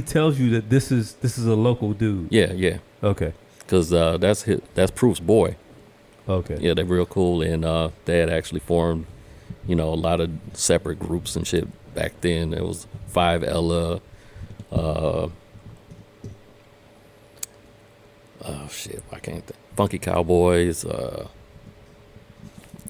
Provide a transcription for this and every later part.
he tells you that this is a local dude. Yeah. Okay. Because that's Proof's boy. Okay. Yeah, they're real cool, and they had actually formed, a lot of separate groups and shit back then. It was Five Elementz. Oh shit, I can't think. Funky Cowboys.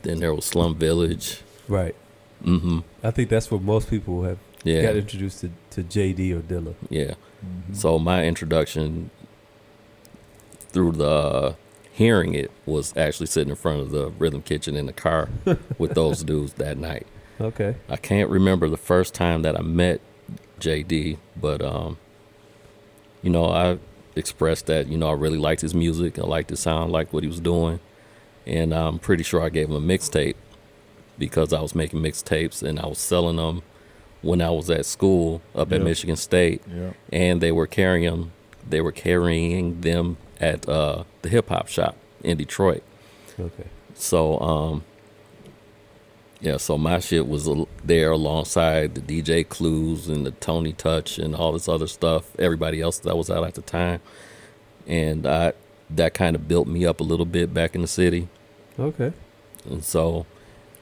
Then there was Slum Village. Right. Mm-hmm. I think that's where most people have got introduced to JD or Dilla. Yeah. Mm-hmm. So my introduction through the hearing it was actually sitting in front of the Rhythm Kitchen in the car with those dudes that night. Okay. I can't remember the first time that I met JD, but I expressed that, I really liked his music. I liked his sound, liked what he was doing. And I'm pretty sure I gave him a mixtape because I was making mixtapes and I was selling them when I was at school up at Michigan State. Yeah. And they were carrying them at the hip hop shop in Detroit. Okay. So so my shit was there alongside the DJ Clues and the Tony Touch and all this other stuff, everybody else that was out at the time. And that kind of built me up a little bit back in the city. Okay. And so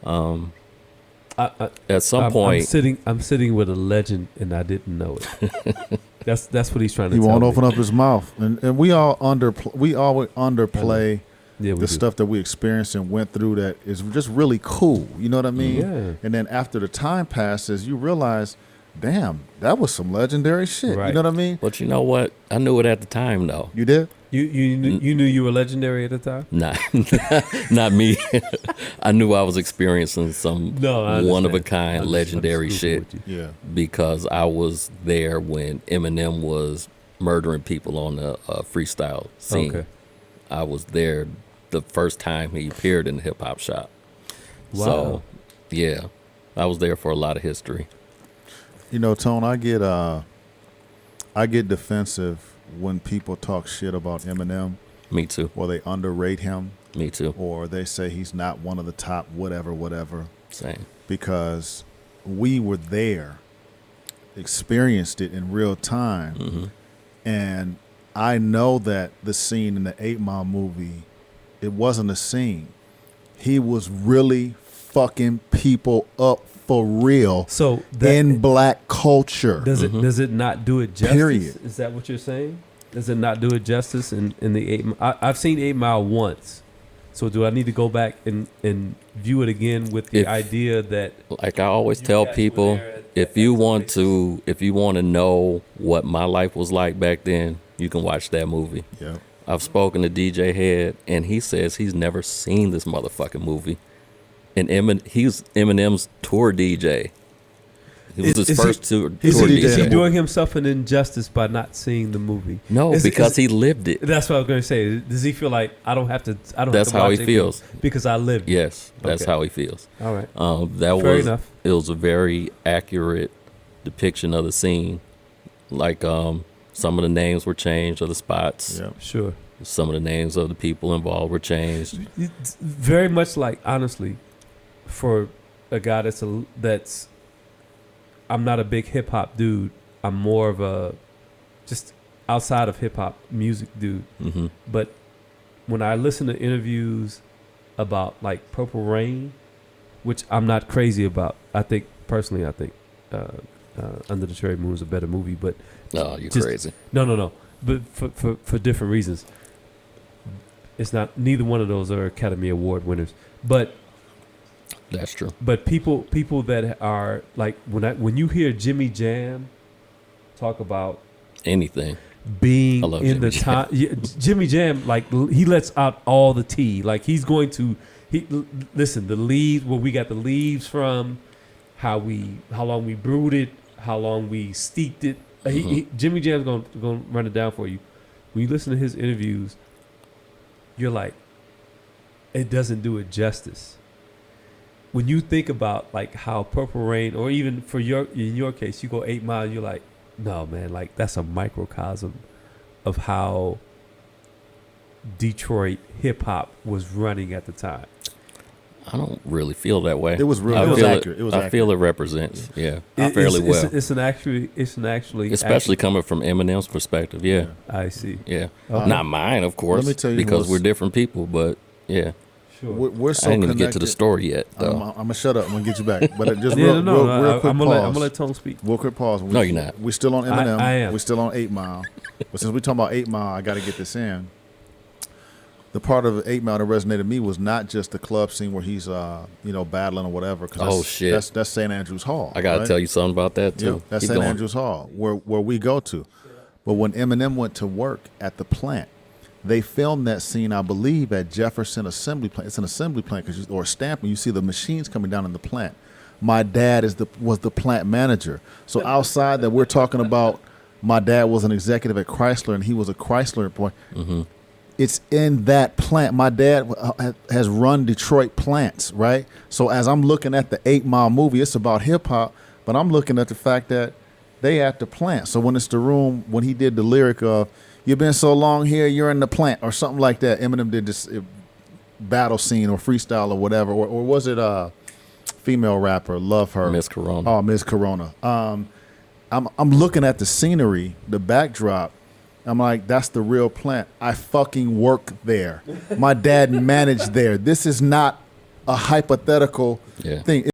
at some point I'm sitting with a legend and I didn't know it. That's what he's trying to tell me. He won't open up his mouth. And we all underplay the stuff that we experienced and went through that is just really cool. You know what I mean? Yeah. And then after the time passes, you realize, damn, that was some legendary shit. Right. You know what I mean? But you know what? I knew it at the time, though. You did? You knew you were legendary at the time? Nah, not me. I knew I was experiencing some one-of-a-kind legendary shit. Yeah. Because I was there when Eminem was murdering people on the freestyle scene. Okay. I was there the first time he appeared in the hip-hop shop. Wow. So, yeah, I was there for a lot of history. Tone, I get defensive when people talk shit about Eminem. Me too. Or they underrate him. Me too. Or they say he's not one of the top whatever. Same. Because we were there, experienced it in real time. Mm-hmm. And I know that the scene in the 8 Mile movie, it wasn't a scene. He was really fucking people up for real. So in black culture. Does it not do it justice? Period. Is that what you're saying? Does it not do it justice in the 8 Mile? I've seen 8 Mile once. So do I need to go back and view it again with the idea that, like I always tell people, if you want to know what my life was like back then, you can watch that movie. Yeah. I've spoken to DJ Head, and he says he's never seen this motherfucking movie. And he's Eminem's tour DJ. It was his first tour DJ. Is he doing himself an injustice by not seeing the movie? No, because he lived it. That's what I was going to say. Does he feel like I don't have to? That's how he feels because I lived. Yes, that's how he feels. All right. Fair enough. It was a very accurate depiction of the scene. Like some of the names were changed of the spots. Yeah, sure. Some of the names of the people involved were changed. It's very much like, honestly, for a guy that's I'm not a big hip hop dude. I'm more of a just outside of hip hop music dude. Mm-hmm. But when I listen to interviews about like Purple Rain, which I'm not crazy about, I think Under the Cherry Moon is a better movie. But no, you're crazy. No. But for different reasons. It's not. Neither one of those are Academy Award winners. But that's true. But people that are like when you hear Jimmy Jam talk about anything being in the time, Jimmy Jam, like he lets out all the tea. Like he's going to listen, the leaves, where we got the leaves from, how long we brewed it, how long we steeped it. Jimmy Jam's going to run it down for you. When you listen to his interviews, you're like, it doesn't do it justice. When you think about like how Purple Rain, or even in your case, you go 8 Mile, you're like, no man, like that's a microcosm of how Detroit hip hop was running at the time. I don't really feel that way. It was real. It was accurate. It was I feel it represents, fairly well. It's an actually, especially coming from Eminem's perspective. Yeah, I see. Yeah, not mine, of course. Let me tell you, because we're different people. But yeah, sure. We're so I didn't even connected. get to the story yet, though. I'm gonna shut up. I'm gonna get you back. But just real quick I'm pause. gonna let Tone speak. Real quick pause. No, you're not. We're still on Eminem. I am. We're still on 8 Mile. But since we're talking about 8 Mile, I got to get this in. The part of 8 Mile that resonated with me was not just the club scene where he's, battling or whatever. Shit. That's St. Andrews Hall. I gotta tell you something about that too. Yeah, that's Keep St. going. Andrews Hall, where we go to. But when Eminem went to work at the plant, they filmed that scene, I believe, at Jefferson Assembly Plant. It's an assembly plant or stamping. You see the machines coming down in the plant. My dad was the plant manager. So outside that, we're talking about. My dad was an executive at Chrysler, and he was a Chrysler employee. Mm-hmm. It's in that plant. My dad has run Detroit plants, right? So as I'm looking at the 8 Mile movie, it's about hip hop, but I'm looking at the fact that they at the plant. So when it's the room, when he did the lyric of "You've been so long here, you're in the plant" or something like that, Eminem did this battle scene or freestyle or whatever, or was it a female rapper? Love her, Miss Corona. Oh, Miss Corona. I'm looking at the scenery, the backdrop. I'm like, that's the real plant. I fucking work there. My dad managed there. This is not a hypothetical thing.